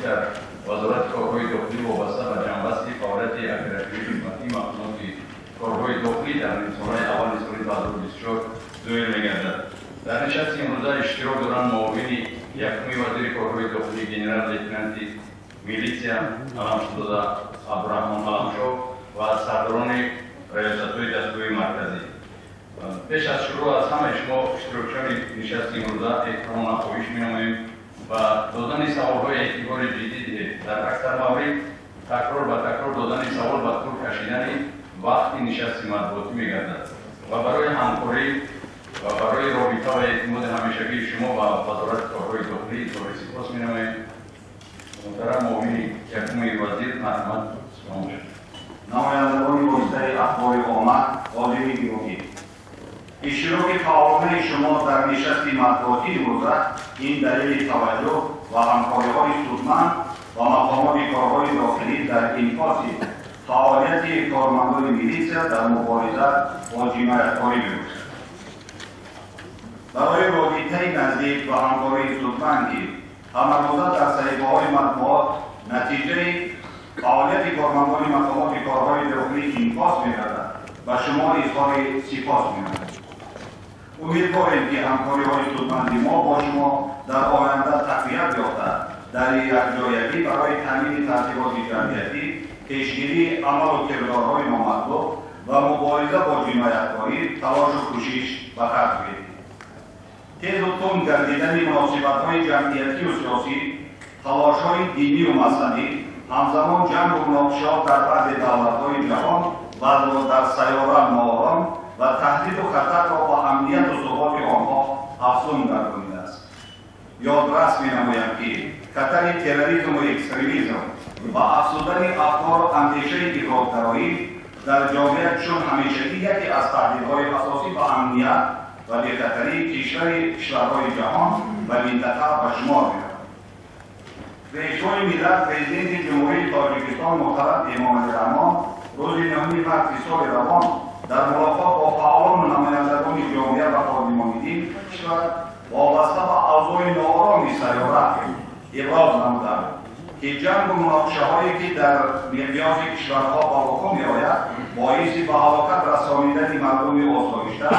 در وزارت کارهای داخلی وابسته به جنبسته فعالیت اپراتیوی خدمتی مقامات کارهای داخلی در سالهای اول سال 2024 ظاهر می‌گردد. در نشست امروزه اشتراک دارند معاون یکم وزیر کارهای داخلی جنرال لیتنانت میلیسیا علمشده عبدالرحمن علمشو و سرداران ریاست‌های دستگاه مرکزی. پیش از شروع از همه شما اشتراکچیان نشست امروزه احترام و خواهش می‌نماییم و دادن سوال‌های اعتبار جدید در اکثر موارد تکرار به تکرار دادن سوال به طور کشیدن وقت نشست مطبوعاتی می‌گردد و برای همکاری و برای رابطه و اعتماد همیشگی شما و وزارت کارهای داخلی اظهار سپاس می‌نماییم. محترم معاون یکم وزیر مرحمت سلام شد. نمایندگان واسطه اخبار آمد حاضرین گرامی، اشتراک فعالانه شما در نشست مطبوعاتی امروزه این دلیل توجه و همکاری‌های سودمند و مقامات کارهای داخلی در انعکاس فعالیت کارمندان میلیسیا در مبارزه با جنایتکاری می‌باشد. برای رابطه نزدیک و همکاری سودمند همروزه در صحیفه‌های مطبوعات نتیجه فعالیت کارمندان مقامات کارهای داخلی انعکاس می‌گردد و شما اظهار سپاس می‌کنم. امیدواریم که همکاری‌های سودمند ما با شما در آینده تقویت یافته در یکجایگی برای تامین ترتیبات جمعیتی، پیشگیری عمل و کردارهای نامطلوب و مبارزه با جنایتکاری تلاش و کوشش به خرج گیرید. تیز و تند گردیدن مناسبت‌های جمعیتی و سیاسی، تلاش‌های دینی و مذهبی، همزمان جنگ و مناقشات در بعضی دولت‌های جهان و در سیاره ناآرام و تهدید و خطر را با امنیت و ثبات آنها افزون گردانیده است. یادرس می‌نمایم که خطر تروریسم و اکستریمیسم و افزودن افکار و اندیشه افراط‌گرایی در جامعه چون همیشگی یکی از تهدیدهای اساسی به امنیت و بی‌خطری کشورهای جهان و منطقه به شمار می‌رود. رئیس‌های ملت پرزیدنت جمهوری تاجیکستان محترم امامعلی رحمان روز 9 مارس سال روان در ملاقات با فعالان و نمایندگان جامعه و خادمان دین کشور وابسته به اوضاع ناآرام سیاره ابراز نمودند که جنگ و مناقشه‌هایی که در میانه کشورها با وقوع می‌آید باعث به هلاکت رسانیدن مردم آسایشته،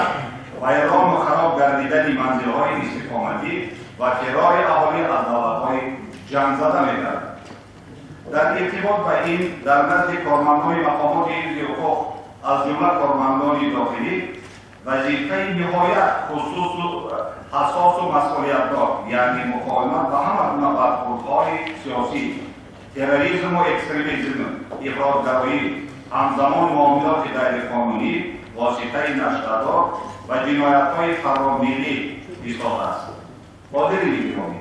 ویران و خراب گردیدن منزل‌های استقامتی و فرار اهالی از دولت‌های جنگ زده می‌گردد. در ارتباط به این در نزد کارمندان مقامات حفظ حقوق از جمله کارمندان داخلی وظیفه نهایت حساس و مسئولیت‌دار یعنی مقاومت به همه گونه برخوردهای سیاسی، تروریسم و اکستریمیسم، افراط‌گرایی، همزمان معاملات غیرقانونی، واسطه نشردار و جنایت‌های فراملی ایستاده است. حاضرین گرامی،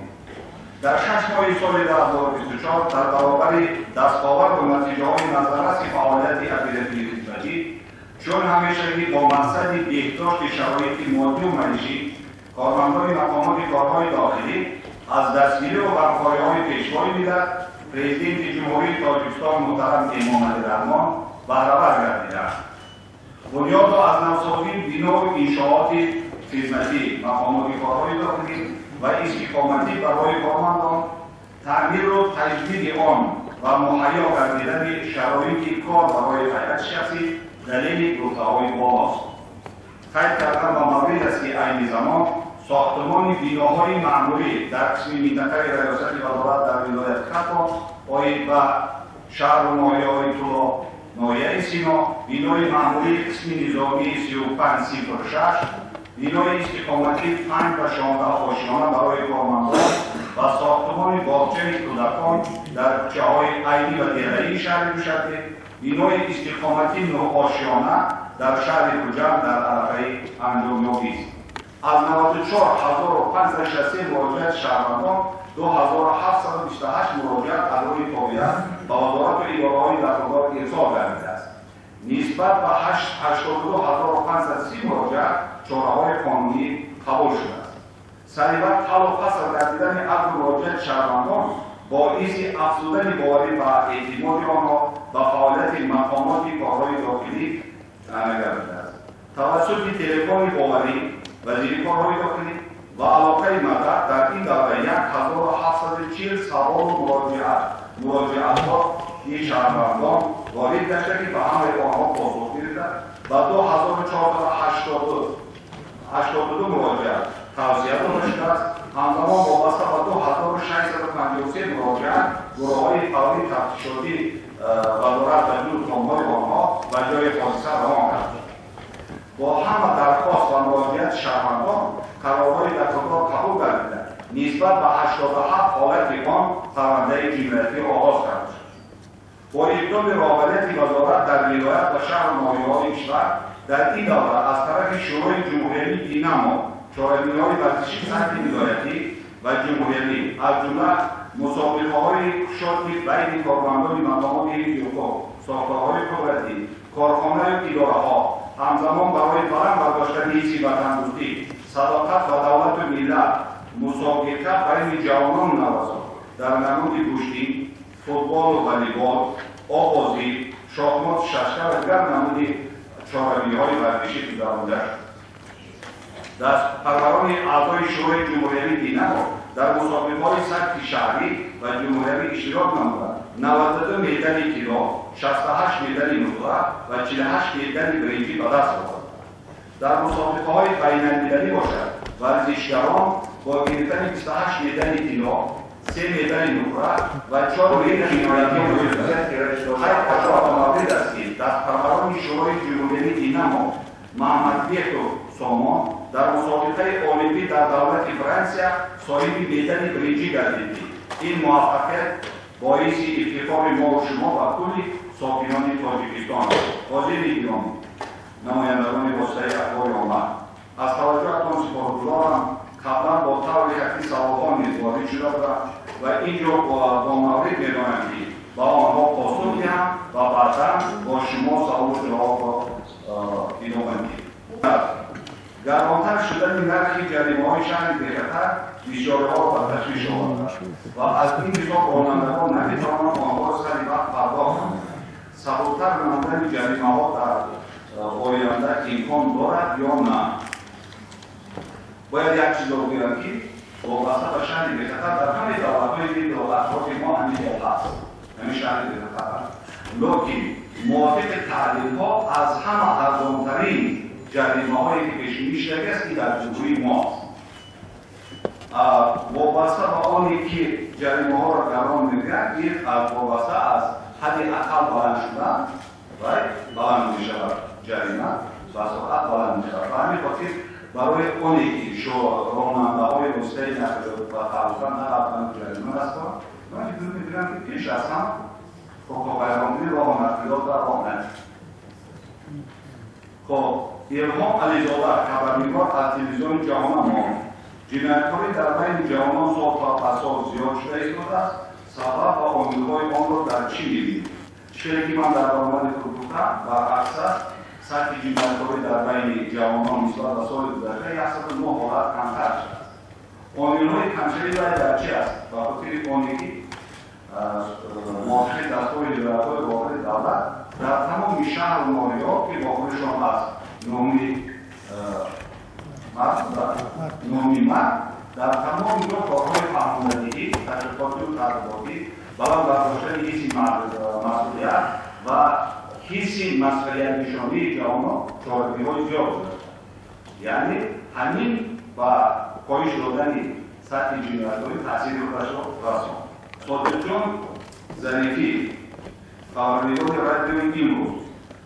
در 6 ماه سال 2024 در برابر دستاورد و نتیجه‌های نظررس فعالیت اپراتیوی خدمتی چون همیشگی با مقصد بهداشت شرایط مادی و معیشی کارمندان مقامات کارهای داخلی از دستگیری و برخوردهای پیشوای ملت پرزیدنت جمهوری تاجیکستان محترم امامعلی رحمان بهره‌ور گردیدند. بنیاد را از نوسازی بنا و انشاءات خدمتی مقامات کارهای داخلی و استقامتی برای کارمندان، تعمیر و تجدید آن و مهیا گردیدن شرایط کار برای هیئت شخصی دلیل گفته‌های بالاست. قید کردن و مورد است که عین زمان ساختمان بناهای معمولی در قسم منطقه ریاست وزارت در ولایت کتمان آید به شهر و ناحیه‌های طولا ناحیه سینا، بنای معمولی قسم نظامی 3506، بنای استقامتی 5 و 16 آشیانه برای کارمندان و ساختمان باغچه کودکان در کوچه‌های عینی و دیره‌ای شهر دوشنبه، بنای استقامتی 9 آشیانه در شهر کجم در عرفه انجام یافته است. از 94563 مراجعت شهروندان 2728 مراجعت علاوه تابعیت به وزارت و اداره‌های داخلی ارسال گردیده است. نسبت به 82530 مراجعت چاره‌های قانونی قبول شده است. سریعا حل و فصل گردیدن عدد مراجعت شهروندان باعث افزودن باوری و اعتماد آنها به فعالیت مقامات کارهای داخلی گردیده است. توسط تلفن باوری وزیر کارهای داخلی و علاقه مدت در این دوره 1700 740 سوال و مراجعات این شهروندان وارد گشته که به همه آنها پاسخ گرفته و 2482 مراجعه توصیه داده شده است. همزمان وابسته به 2653 مراجعه گروه‌های فوری تفتیشاتی وزارت و جور خانه‌های آنها و جای حادثه روان کرد. با همه درخواست و مراجعت شهروندان قرارهای دستگاه قبول گردیده نسبت به 87 حالت آن پرونده جنایتی آغاز کرده شد. با اقدام رهبریت وزارت در ولایت و شهر مالیات کشور در این دوره از طرف شورای جمهوری دینamo چهارمین‌های ورزشی سطح ولایتی و جمهوری از جمله مسابقه‌های شرطی بین کارمندان مقامات حکومت، ساختارهای دولتی، کارخانه و اداره‌ها همزمان برای بلند برداشتن حس وطن‌دوستی، صداقت و دولت و ملت مسابقه بین جوانان نوازان در نمود کشتی، فوتبال و والیبال، آوازی، شاهمات، ششتر و دیگر نمود چهارمین‌های ورزشی گذرانده شد. در پروران اعضای شورای جمهوری دینamo در مسابقه‌های سطح شهری و جمهوری اشتراک نمودند. 92 مدال طلا، 68 مدال نقره و 48 مدال برنزی به دست آوردند. در مسابقه‌های بین‌المللی باشد ورزشکاران با گرفتن 28 مدال طلا، 3 مدال نقره و 4 مدال جنایتی مورد است که در پروران شورای جمهوری دینamo محمد بیتو سامان در مسابقه المپیک در دولت فرانسه صاحب مدال برنزی گردید. این موفقیت باعث افتخار ما و شما و کل ساکنان تاجیکستان است. حاضرین گرامی، نمایندگان واسطه اخبار آمد، از توجهتان سپاسگزارم. قبلا با طور یکی سوال‌ها نیز وارد شده و اینجا با مورد می‌دانم که با آنها پاسخ دهم و بعدا با شما سوال و جواب ادامه می‌دهم. گرانتر شدن نرخ جریمه‌های شهر بهتر بسیارها و تشویش آورده و از این حساب رانندگان نمی‌توانند آنها را سر وقت پرداخت کنند. سبکتر ماندن جریمه‌ها در آینده امکان دارد یا نه؟ باید یک چیز رو بگم که وابسته به شهر بهتر در همه دولت‌های دیگر و اطراف ما همین هست، همین شهر بهتر است. لیکن موافق تعلیم‌ها از همه ارزان‌ترین جریمه‌هایی که پیش‌بینی شده است که در جمهوری ماست. وابسته به آنی که جریمه‌ها را گران می‌گیرد، این وابسته از حد اقل بلند شدن و بلند می‌شود جریمه و سرعت بلند می‌شود. و همین خاطر برای آنی که راننده‌های واسطه نقل و خرج‌ها نقل جریمه هستند، من اینجوری می‌بینم که پیش از هم حقوق‌برانگی راه نقلیات در راه نشد. خب الهام علیزاده خبرنگار از تلویزیون جهان ما جنایت‌های در بین جوانان سال تا سال زیاد شده است. سبب و عامل‌های آن را در چی می‌بینید؟ چیزی که من در برنامه گفتم و اکثر سطح جنایت‌های در بین جوانان نسبت به سال گذشته 109 حالت کمتر شده است. عامل‌های کمتری در چی است؟ به خاطر آنکه موافق دستگاه اجرایی‌های واقع دولت در تمام شهر و مالیات که واقعشان هست نومی مرد در تمام اینجا کارهای فهماندهی، تشکیلاتی و تحقیقاتی بلند برداشتن حس مسئولیت و حس مسئولیت نشانی جوانان چارگی‌های زیاد شده. یعنی همین و کاهش دادن سطح جنایت‌های تاثیر خودش را رساند. صادق جان ظریفی خبرنگار رادیو امروز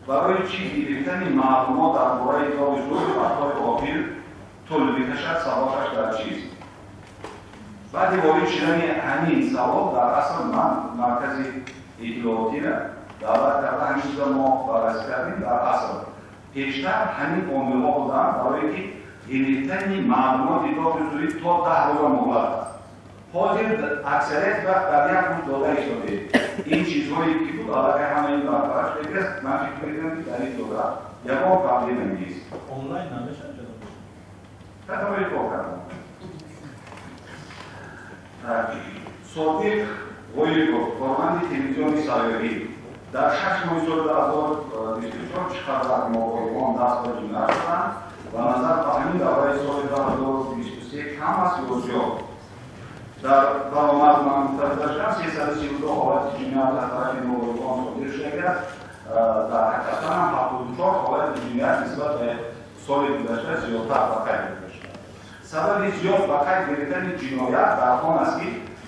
برای چی گرفتن معلومات درباره دانشجوی وقت‌های آخر طول می‌کشد، سببش در چیست؟ بعد وارد شدن همین سوال در اصل من مرکز اطلاعاتی را دعوت کرده همین چیزا ما بررسی کردیم. در اصل پیشتر همین عامل‌ها بودند برای که گرفتن معلومات دانشجوی تا 10 روز مهلت است. حاضر اکثریت وقت در یک روز داده شده. این چیزهایی که بود علاقه همه این برقرارش بگرست من فکر می‌کنم که در این دوره یکان قبلی نمی‌گیست. آنلاین نمیشه جدا بشه؟ تقریبا کار کردم. صادق غویلکوف کارمند تلویزیون سیاری در 6 ماه سال 2024 چقدر موقعیان دست به جمله شدند و نظر به همین دوره سال 2023 کم است یا زیاد. در برآمد من داشتم 332 حالت جنایت از طرف نوروان صادر شده است. در حقیقت هم 74 حالت جنایت نسبت به سال گذشته زیادتر به قید گرفته. سبب زیاد به قید گرفتن جنایت در آن است که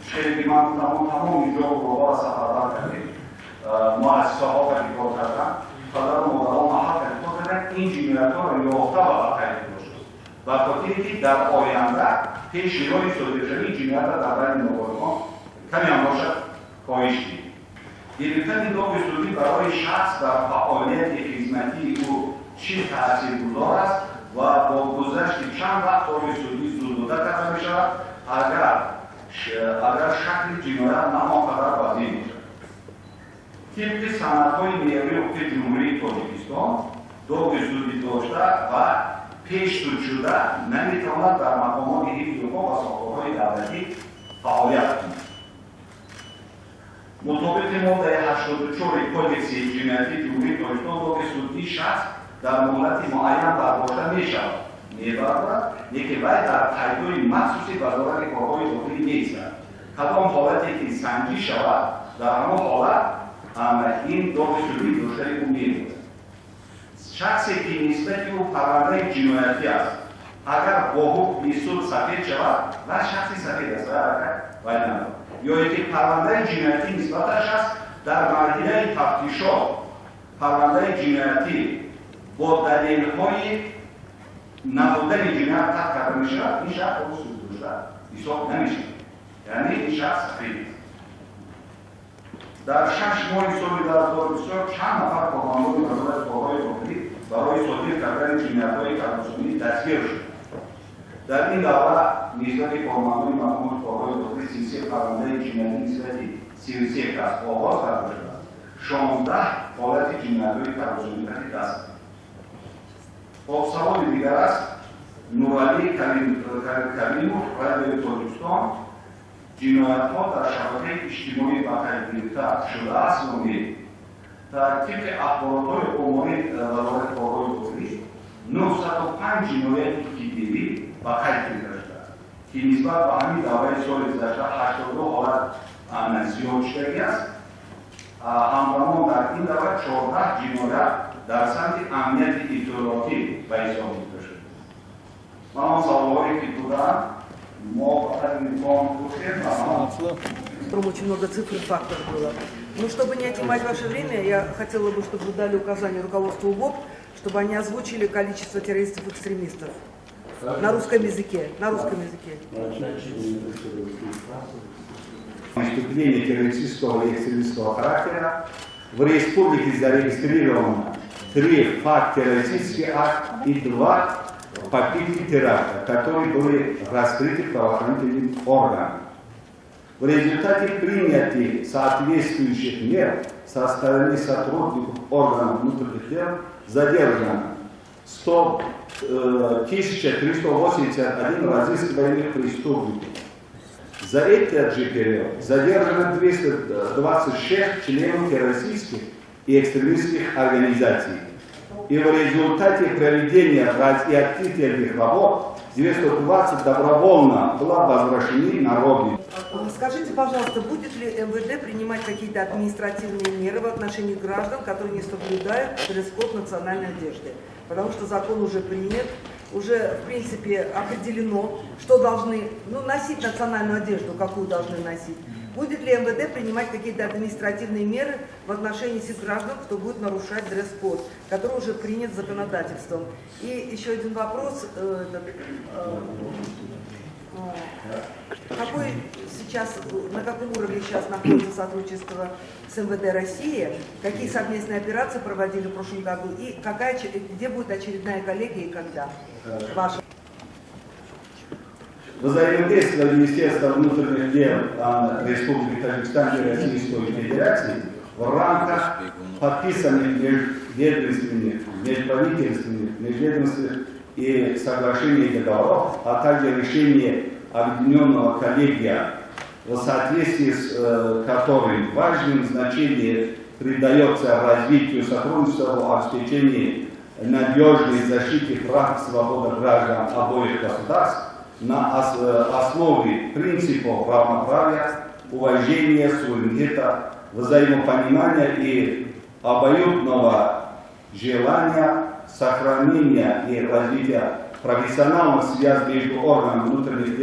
خیلی من تمام اینجا رو سفربر کردیم. مؤسسه ها که کار کردن، پدر و مادران محل کار کردن، این جنایت ها رو یافته به قید گرفته. و خاطری که در آینده پیش روی صادرشدن جنایت در بین نوجوانان کمی هم باشد کاهش دید. گرفتن داغ سودی برای شخص در فعالیت خدمتی او چه تاثیرگذار است و با گذشت چند وقت داغ سودی زودتر کرده میشود اگر شکل جنایت نامقرر وضعی باشد. طبق سندهای نیروی حقوق جمهوری تاجیکستان داغ سودی داشته و پیش سود شده نمیتواند در مقامات حفظ حقوق و ساختارهای دولتی فعالیت کند. مطابق ماده 84 کدکس جنایتی جمهوری تاجیکستان داغ سودی شخص در مهلت معین برداشته میشود میبرد یکی باید در قیدهای مخصوصی وزارت کارهای داخلی نیستند. کدام حالتی که سنجی شود در آن حالت این داغ سودی داشته او میبود. شخصی که نسبت او پرونده جنایتی است اگر با حکم سود سفید شود و شخصی سفید است باید ندارد یا اینکه پرونده جنایتی نسبتش است در مرحله تفتیشات پرونده جنایتی با دلیل‌های نبودن جنایت تحت کرده میشود این شخص او سود داشته حساب نمیشه یعنی این شخص سفید است. در 6 ماه سال 2024 چند نفر کارمندان وزارت کارهای داخلی برای صادر کردن جنایت‌های کارگزاری دستگیر شد. در این دوره نسبت کارمندان مقامات کارهای داخلی 33 پرونده جنایتی نسبت 33 کس آغاز کرده شد. 16 حالت جنایت‌های کارگزاری دست. خب سوال دیگر است نورعلی کریموف رئیس تاجیکستان جنایت‌ها در شبکه اجتماعی به قید گرفته شده است و نیست. در طبق اخبارات عمومی وزارت کارهای داخلی 905 جنایت کیدیوی به قید گرفته است که نسبت به همین دوره سال گذشته 82 حالت زیاد شده است. همزمان در این دوره 14 جنایت در سمت امنیت اطلاعاتی به حساب گرفته شده. من سوالایی که بودم Там очень много цифр и факторов было. Но чтобы не отнимать ваше время, я хотела бы, чтобы вы дали указание руководству УГОП, чтобы они озвучили количество террористов-экстремистов на русском языке. На русском языке. Преступления террористического и экстремистского характера в республике зарегистрировано 3 факта террористических актов и 2 попытки теракта, которые были раскрыты правоохранительным органам. В результате принятия соответствующих мер со стороны сотрудников органов внутренних дел задержано 1381 разыскиваемых преступников. За этот же период задержано 226 членов террористических и экстремистских организаций. И в результате проведения разъяснительных работ 920 добровольно было возвращены на родину. Скажите, пожалуйста, будет ли МВД принимать какие-то административные меры в отношении граждан, которые не соблюдают дресс-код национальной одежды? Потому что закон уже принят, уже в принципе определено, что должны носить национальную одежду, какую должны носить. Будет ли МВД принимать какие-то административные меры в отношении всех граждан, кто будет нарушать дресс-код, который уже принят законодательством? И еще один вопрос. На каком уровне сейчас находится сотрудничество с МВД России? Какие совместные операции проводили в прошлом году? И где будет очередная коллегия и когда? Ваша. Взаимодействие Министерства внутренних дел Республики Таджикистан и Российской Федерации в рамках подписанных межведомственных, межправительственных и соглашений и договоров, а также решения Объединенного коллегия, в соответствии с которым важным значением придается развитию сотрудничества в обеспечении надежной защиты прав и свобод граждан обоих государств, на основе принципов равноправия, уважения, суверенитета, взаимопонимания и обоюдного желания сохранения и развития профессиональных связей между органами внутренних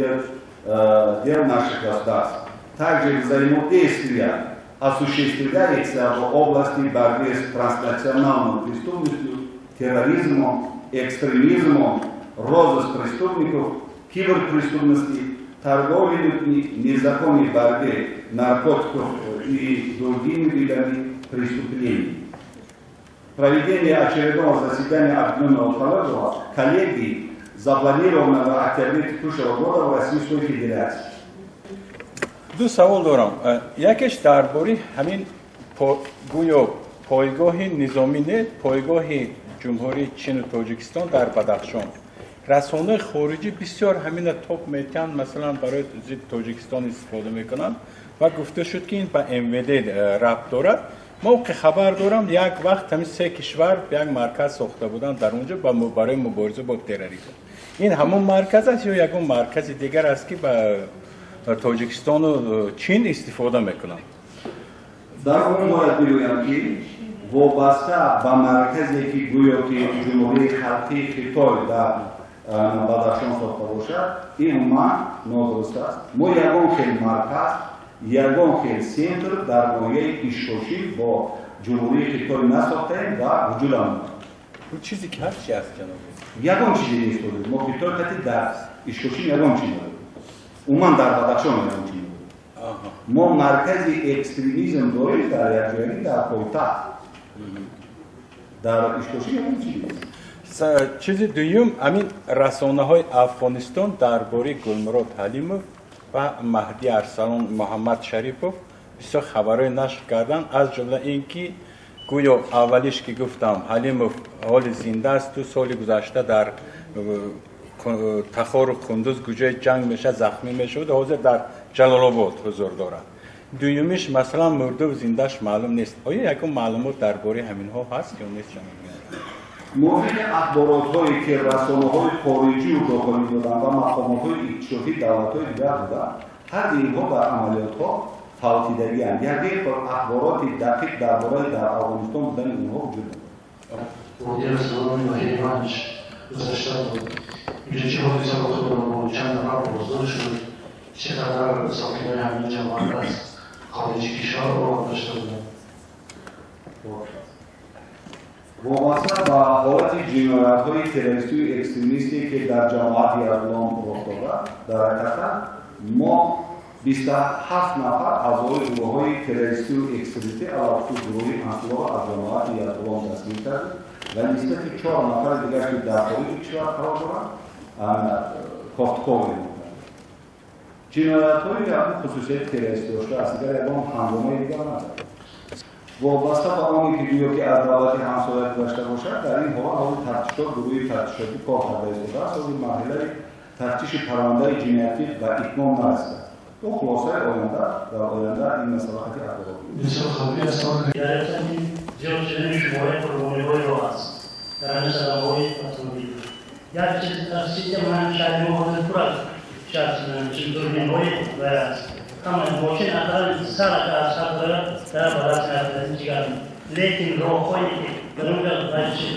дел наших государств. Также взаимодействие осуществляется в области борьбы с транснациональной преступностью, терроризмом, экстремизмом, розыск преступников, киберпреступности, торговли людьми, незаконной борьбы наркотиков и другими видами преступлений. Проведение очередного заседания Объединенного коллегии запланировано в октябре текущего года в Российской Федерации. دو سوال دارم. یکیش درباره همین گویا پایگاه نظامی نه، پایگاه جمهوری چین و تاجیکستان در بدخشان. رسانه خارجی بسیار همین توپ میتن مثلا برای ضد تاجیکستان استفاده میکنن و گفته شد که این به MVD ربط دارد. ما که خبر دارم یک وقت همین 3 کشور یک مرکز ساخته بودن در اونجا برای مبارزه با تروریسم. این همون مرکز است یا یک مرکز دیگر است که به تاجیکستان و چین استفاده میکنن؟ در اون باید بگویم که وابسته به مرکزی که گویا که جمهوری خلقی خیتای در بدخشان ساخته باشد این عموما نادرست است. ما یگان خیلی مرکز یگان خیلی سنتر در ناحیه ایشکاشی با جمهوری خیتای نساختیم و وجود آمد. اون چیزی که هست چی است جنابی؟ یگان چیزی نیست بود. ما خیتای کتی در ایشکاشی یگان چیزی بود. عموما در بدخشان یگان چیزی بود. ما مرکز اکستریمیزم داریم در یک جایی در پایتخت. در ایشکاشی یگان چیزی بود. چیز دوم همین رسانه های افغانستان درباره گلمراد حلیموف و مهدی ارسلان محمد شریفوف بسیار خبرهای نشر کردن از جمله اینکه گویا اولیش که گفتم حلیموف حال زنده است تو سال گذشته در تخار و کندوز گوجه جنگ میشه زخمی میشه و حاضر در جلال آباد حضور دارد. دومیش مثلا مرده و زندهش معلوم نیست. آیا یکم معلومات درباره همین ها هست یا نیست جناب؟ موضوع اخبارات هایی که رسانه های خارجی و داخلی دادن و مقامات های اکتشافی دولت های دیگر دادن هر اینها در عملیات ها فوتیدگی هستند. یک اخبارات دقیق درباره در افغانستان بودن اینها وجود دارد. مدیر سازمان ناحیه منج گذشته بود. اینجا چه حادثه رخ داد و چند نفر بازداشت شد، چقدر ساکنان همین جماعت از خارج کشور رو داشته بودند. وابسته به حالت جنایت‌های تروریستی و اکستریمیستی که در جماعت اسلام رخ داده در حقیقت ما 27 نفر اعضای گروه‌های تروریستی و اکستریمیستی علاوه بر گروه انصار از جماعت اسلام دستگیر کردیم و لیست 4 نفر دیگر که در خارج کشور قرار دارند کافتکار می‌کنند. جنایت‌هایی که خصوصیت تروریستی داشته است دیگر اقدام هنگامه دیگر ندارد. وابسته به آنی که گویا که از دولت همسایه داشته باشد در این حال حال تفتیشات گروه تفتیشاتی کار کرده ایستاده است و این مرحله تفتیش پرونده جنایتی و اتمام نرسیده. تو خلاصه آینده این مسئله خیلی اخبار بسیار خبری است که گرفتن زیاد شدن شماره قربانی‌های راه است در همه صداهای اتومبیل. یک چیز تفسیر من شاید مخاطب پر از چیز دوربین‌های باید است. Ama mümkün kadar sadece aşağılara daha fazla sayfalarını çıkardım. Lakin ruhuyla durumda başı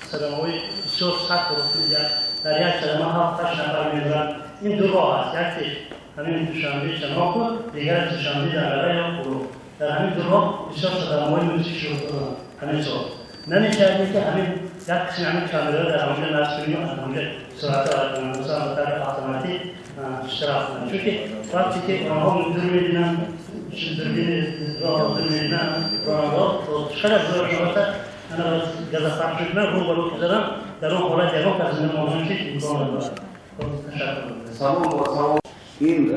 sıramayı çok sert olunca derya çarama hafta şartlarında in duruğa yakti. Hemen düşündüğü için oku diğer düşündüğü araya yok. Yani duruğa çok sıramayı müzik şurada. Hemen çok. Nene çağırdı hemen yaklaşık hemen kameraları da hemen nasılıyor hemen surata mesela otomatik iştirakla. Çünkü fakti rahom durmadan durmadan rahom şöyle böyle ana gaza farkına bu balık üzere darın olay devam kazanır olduğu için این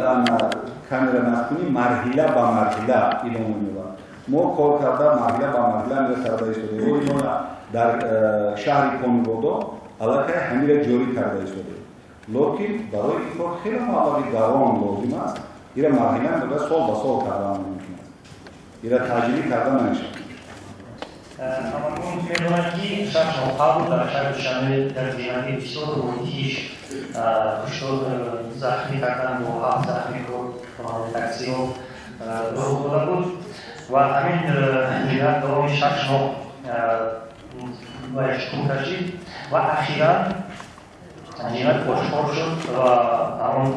کامرا نکنی مرحله با مرحله ایران می‌دارد. ما کار کرده مرحله با مرحله می‌کرده ایستاده و اینا در شهر کنگودو علاقه همین جوری کرده ایستاده. لیکن برای این کار خیلی مبلغ گران لازم است. این مرحله می‌دارد سال به سال کردن ممکن است. این تجربه کردن نمیشه. اما اون می‌داند که شخص مقابل در شهر شامل در دیوانی بسیار روحیش کشتار زخمی کردن و 7 زخمی کرد تاکسی رو بود و همین جهت دوام 6 ماه باید کشید و اخیراً جنایت پشتکار شد و همون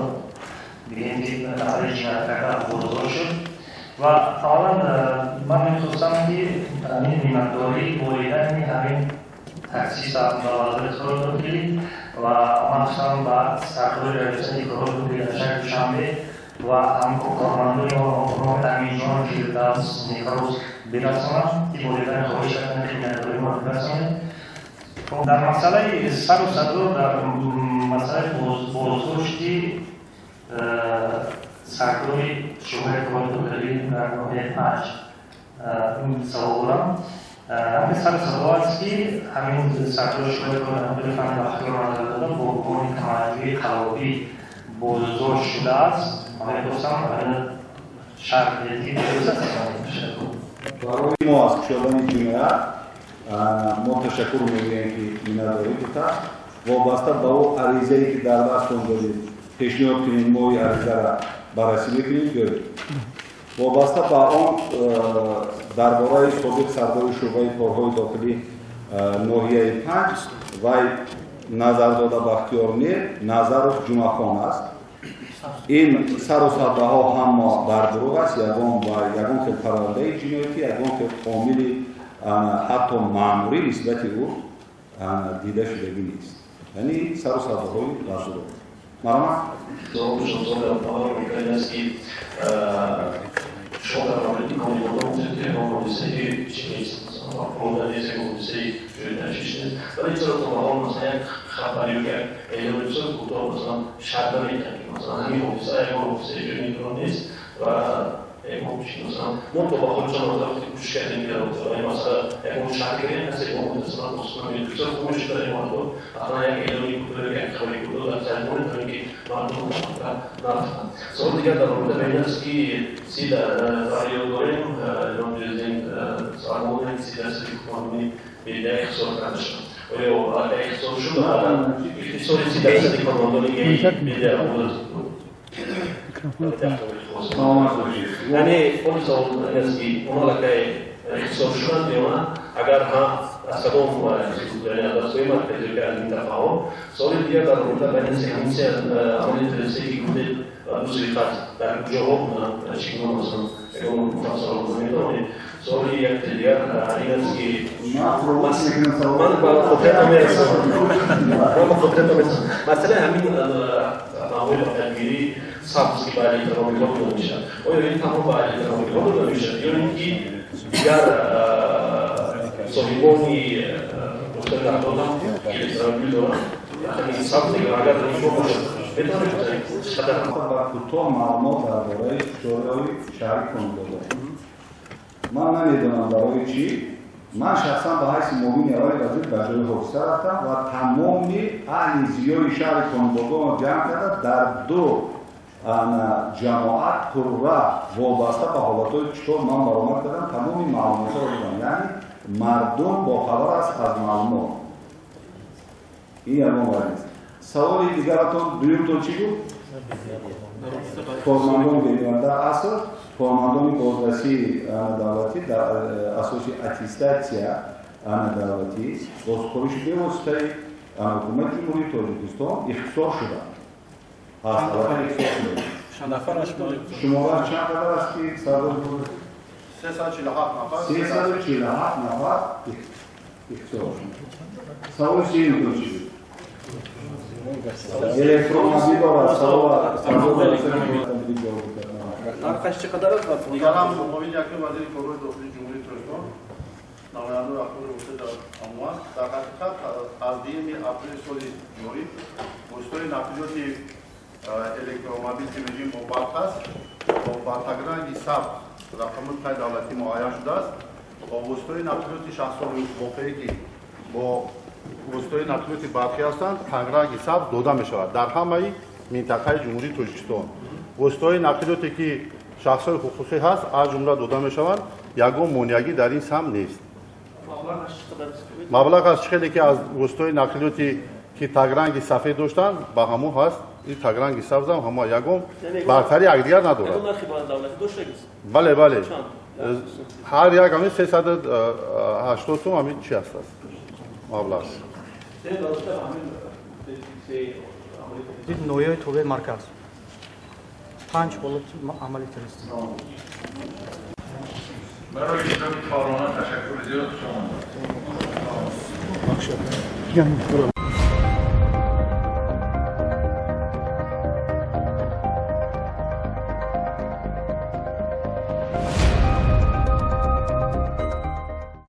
بگیم که نفر جنایت کرده بزرگ شد و اولا من میخواستم که این میمنداری بریدن همین تاکسی صاحب موازه کار دادی و من خواستم با سرکار رئیسانی کار دادی در شهر دوشنبه و هم کارمندان و تامین جان که دست نیکروز برسانم که بریدن خواهش کردن که میمنداری ما برسانه در مسئله سر و صدور در مسئله بازداشتی سرکاری شغل کارگری در ناحیه 5 این سوالم همین سر صدا است که همین سرکاری شغل کارگری فن وقتی را داده با عنوان تمایلی خلافی بازداشت شده است من دوستم شرطی درست برای موافق شدن جنایت ما تشکر می‌گوییم که می‌نداری بوده وابسته به او عریضه‌ای که در دستتون دارید پیشنهاد کنید ما این عریضه را بررسی می‌کنیم دارید وابسته به آن درباره سابق سردار شعبه کارهای داخلی ناحیه 5 وی نظر داده بختیار میر نظرش جمعخان است این سر و صدها هم در دروغ است یگان که پرونده جنایتی یگان که کاملی حتی معمولی نسبت او دیده شدگی نیست یعنی سر و صدهای در دروغ مرحبا شما در مورد کاندیدان که مقایسه چیست مقایسه جوری نشیشه ولی چرا تو حال مثلا یک خبری که اینا بسیار کوتاه مثلا شرط نمی‌کنه مثلا همین مقایسه جوری نیست و ممکن مثلا ما تو با خودشون وقتی گوش کردیم که مثلا یک مشکلی هست که ما مثلا مسلمانی بسیار خوبش داریم مردم اصلا یک ایدئولی کوتاه یک خبری کوتاه در زمان داریم که مردم نرفتن سوال دیگر در مورد بین است که سی در رایو داریم نمی‌دونیم سالمون سی در سری قانونی به اختصار کرده شد و اختصار شد اختصار سی در سری قانونی به یعنی اون سوال است که اونا لکه اختصار شدن دیوان اگر هم از کدام یعنی از سوی مرکزی که از این تفاهم سوال دیگر در مورد بین سکانسی عملی ترسی که بوده دوسری خط در جواب چیکار مثلا اون مفصل می‌دونید سوالی یک دیگر این است که من با خودت میرسم مثلا همین معمول تدبیری سبز که برای احترامی داده میشه آیا این تمام برای احترامی داده میشه یا اینکه دیگر صاحبانی مختلف افراد که احترامی دارن یعنی سبز دیگر اگر این باشه بتونه چقدر بر کوتاه معلومات درباره شورای شهری کننده من نمیدونم برای چی من شخصا به حیث معاون آقای وزیر به جای حفظه رفتم و تمام اهل زیای شهر کنندگان جمع کرده در دو جماعت پرره وابسته به حالتهای چطور من برآمد کردم تمام معلومات رو دادم یعنی مردم با خبر است از معلومات این یه مورد است سوال دیگرتون دویمتون چی بود؟ کارمندان بیننده اصل کارمندان بازرسی دولتی در اساس اتستاسیا دولتی بازخوریش به واسطه حکومت جمهوری تاجیکستان اختصار شده هست نفرش بود شمارش چند قدر است که سردار بود 347 نفر اختصار شده سوال سیمتون چی بود؟ الکتروموبیل دارد سوال نرخش چقدر است؟ سلام معاون یکی وزیر کارهای داخلی جمهوری ترکمن نماینده اخبار گفته در اموال در حقیقت از 2 اپریل سال جاری وسیله نقلیات الکتروموبیل که میگیم موبایل است با تگرنگ ثبت رقم پای دولتی معین شده است با وسیله نقلیات شخصان واقعی که با وسیله نقلیات برقی هستند تگرنگ ثبت داده می شود در همه منطقه جمهوری تاجیکستان وسیله نقلیاتی که شخصای خصوصی هست از جمله داده می شوند یگان مانعی در این سهم نیست مبلغ از خیلی که از وسیله نقلیاتی که تاگرانگی سفید داشتن با همو هست این تاگرانگی سبز هم همه یکم برتری یک دیگر نداره. بله بله. هر یک همین 380 توم همین چی هست مبلغ. دید نوعی توبه مرکز 5 حالت عملی ترست. برای اشتراک کارآمد تشکر زیاد شما.